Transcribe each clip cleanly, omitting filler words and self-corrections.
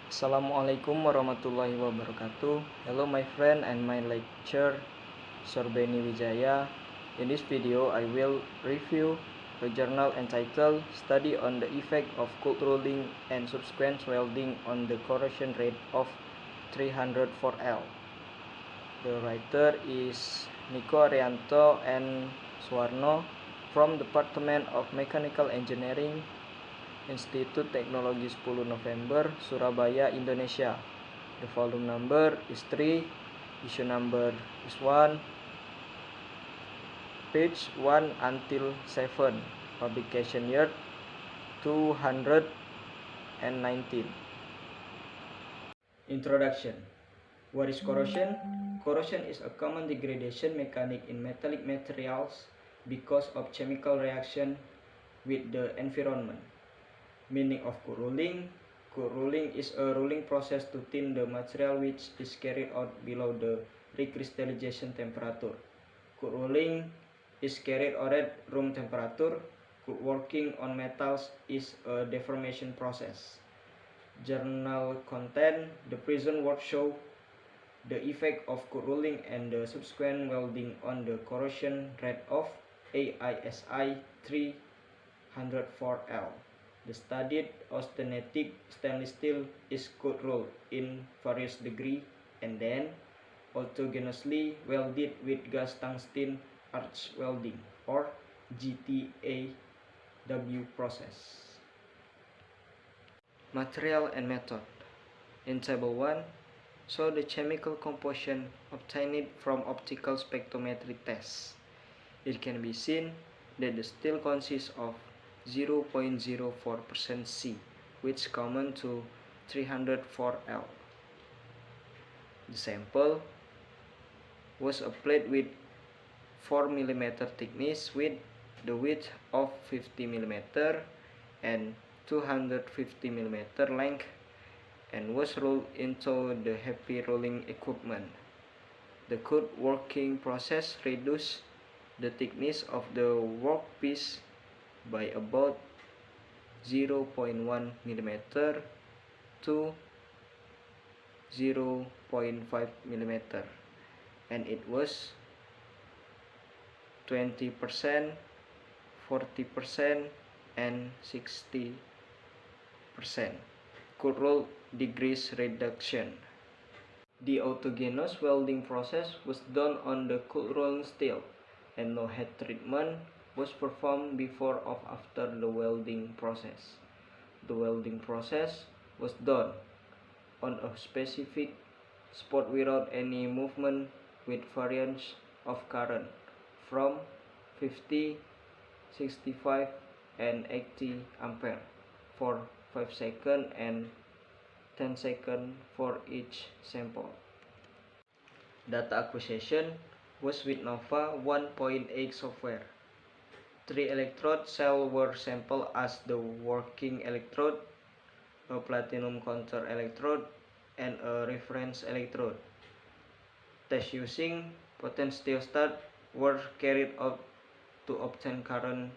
Assalamualaikum warahmatullahi wabarakatuh. Hello my friend and my lecturer Sorbeni Wijaya. In this video I will review a journal entitled Study on the Effect of Cold Rolling and Subsequent Welding on the Corrosion Rate of 304L. The writer is Niko Arianto and Suwarno from Department of Mechanical Engineering, Institut Teknologi 10 November, Surabaya, Indonesia. The volume number is 3, issue number is 1, page 1 until 7, publication year 219. Introduction. What is corrosion? Corrosion is a common degradation mechanic in metallic materials because of chemical reaction with the environment. Meaning of cold rolling. Cold rolling is a rolling process to thin the material which is carried out below the recrystallization temperature. Cold rolling is carried out at room temperature. Cold working on metals is a deformation process. Journal content. The present work show the effect of cold rolling and the subsequent welding on the corrosion rate of AISI 304L. The studied austenitic stainless steel is cold rolled in various degree and then autogenously welded with gas tungsten arch welding or GTAW process. Material and method. In table 1, show the chemical composition obtained from optical spectrometry tests. It can be seen that the steel consists of 0.04% C, which common to 304L. The sample was a plate with 4 mm thickness with the width of 50 mm and 250 mm length and was rolled into the heavy rolling equipment. The cold working process reduced the thickness of the workpiece by about 0.1 mm to 0.5 mm and it was 20%, 40% and 60% cold roll degrees reduction. The autogenous welding process was done on the cold rolling steel and no heat treatment was performed before or after the welding process. The welding process was done on a specific spot without any movement with variance of current from 50, 65 and 80 ampere for 5 seconds and 10 seconds for each sample. Data acquisition was with Nova 1.8 software. 3 electrode cells were sampled as the working electrode, a platinum counter electrode, and a reference electrode. Tests using potentiostat were carried out to obtain current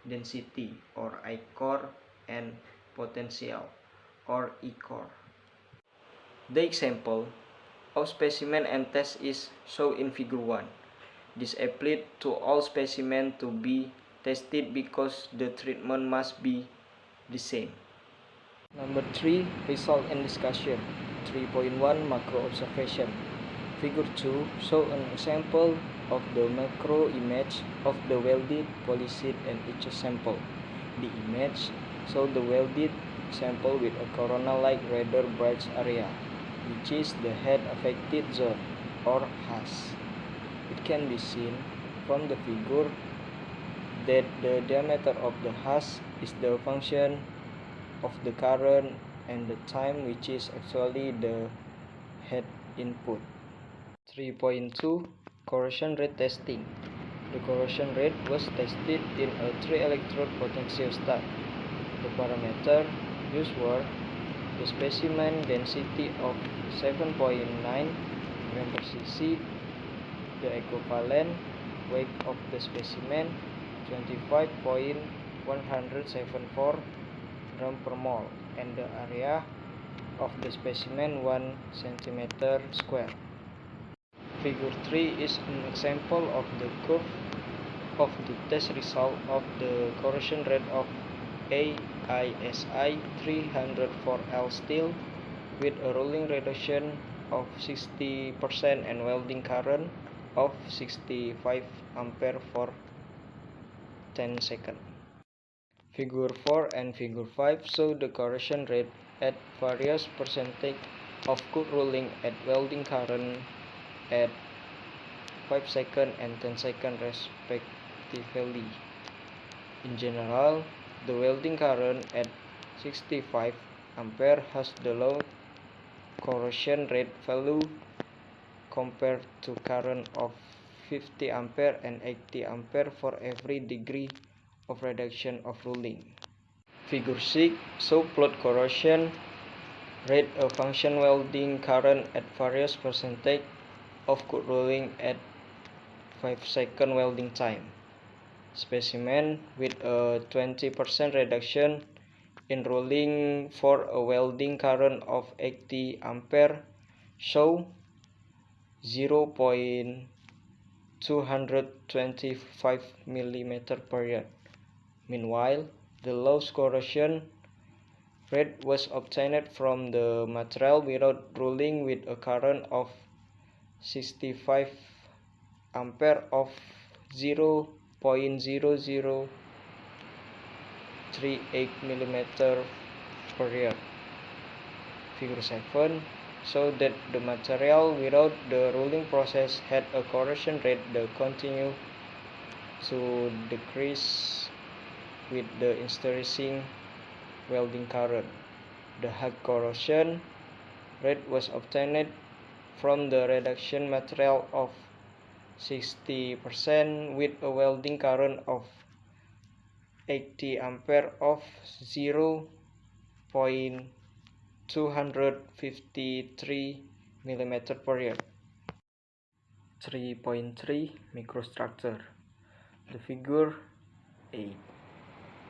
density or I-core and potential or E-core. The example of specimen and test is shown in figure 1. This applied to all specimens to be tested because the treatment must be the same. Number 3, result and discussion. 3.1 macro observation. Figure 2 show an example of the macro image of the welded, polished and etched sample. The image shows the welded sample with a corona-like rather bright area, which is the head affected zone or HAZ. It can be seen from the figure that the diameter of the HAZ is the function of the current and the time, which is actually the head input. 3.2 Corrosion rate testing. The corrosion rate was tested in a 3 electrode potentiostat. The parameter used were the specimen density of 7.9 gram per cc, the equivalent weight of the specimen 25.174 gram per mole, and the area of the specimen 1 cm square. Figure 3 is an example of the curve of the test result of the corrosion rate of AISI 304L steel with a rolling reduction of 60% and welding current of 65 ampere for 10 seconds. Figure 4 and Figure 5 show the corrosion rate at various percentage of cut rolling at welding current at 5 seconds and 10 seconds respectively. In general, the welding current at 65 ampere has the low corrosion rate value compared to current of 50 ampere and 80 ampere for every degree of reduction of rolling. Figure 6 shows plot corrosion rate a function welding current at various percentage of cut rolling at 5 second welding time. Specimen with a 20% reduction in rolling for a welding current of 80 ampere show 0.225 mm per yard. Meanwhile, the lowest corrosion rate was obtained from the material without rolling with a current of 65 ampere of 0.0038 mm per yard. Figure 7 shows that the material without the rolling process had a corrosion rate that continued to decrease with the increasing welding current. The high corrosion rate was obtained from the reduction material of 60% with a welding current of 80 ampere of 0.253 mm per yard. 3.3 Microstructure. The figure 8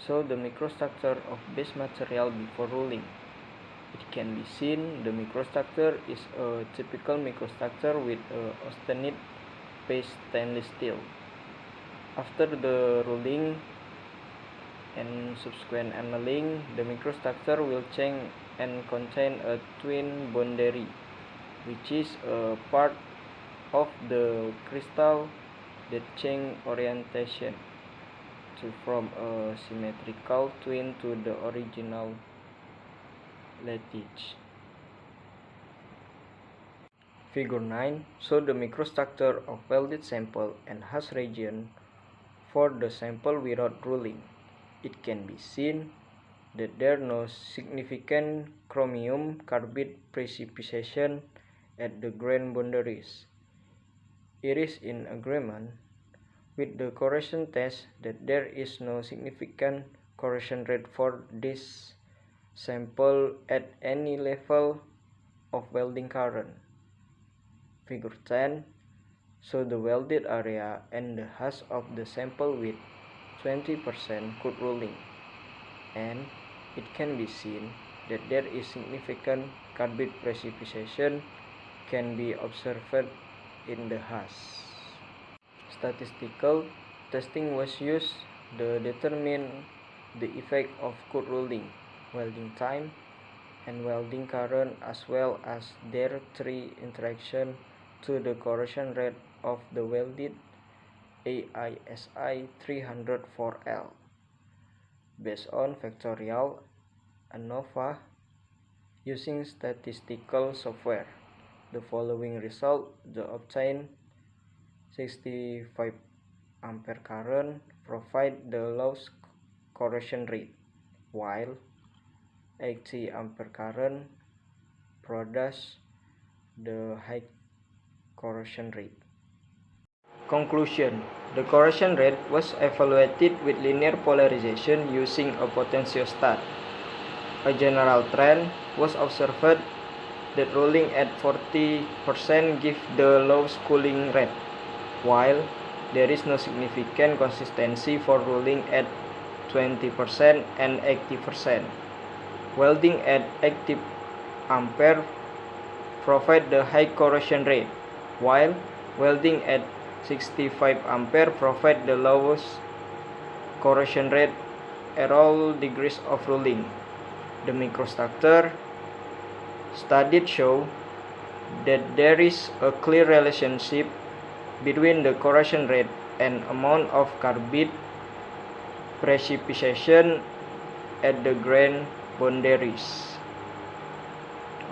shows the microstructure of base material before rolling. It can be seen the microstructure is a typical microstructure with a austenite base stainless steel. After the rolling and subsequent annealing, the microstructure will change and contain a twin boundary, which is a part of the crystal that change orientation to from a symmetrical twin to the original lattice. Figure 9 shows the microstructure of welded sample and hash region for the sample without rolling. It can be seen that there is no significant chromium carbide precipitation at the grain boundaries. It is in agreement with the corrosion test that there is no significant corrosion rate for this sample at any level of welding current. Figure 10 shows the welded area and the hash of the sample with 20% cut rolling, and it can be seen that there is significant carbide precipitation can be observed in the hash. Statistical testing was used to determine the effect of cut rolling, welding time, and welding current, as well as their three interaction to the corrosion rate of the welded AISI 304L. Based on factorial ANOVA using statistical software, the following result the obtained 65 ampere current provide the lowest corrosion rate, while 80 ampere current produce the high corrosion rate. Conclusion: the corrosion rate was evaluated with linear polarization using a potentiostat. A general trend was observed that rolling at 40% gives the lowest cooling rate, while there is no significant consistency for rolling at 20% and 80%. Welding at 80% ampere provide the high corrosion rate, while welding at 65 ampere provide the lowest corrosion rate at all degrees of ruling. The microstructure studied show that there is a clear relationship between the corrosion rate and amount of carbide precipitation at the grain boundaries.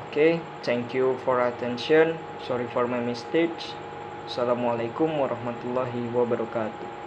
Okay, thank you for attention. Sorry for my mistakes. Assalamualaikum warahmatullahi wabarakatuh.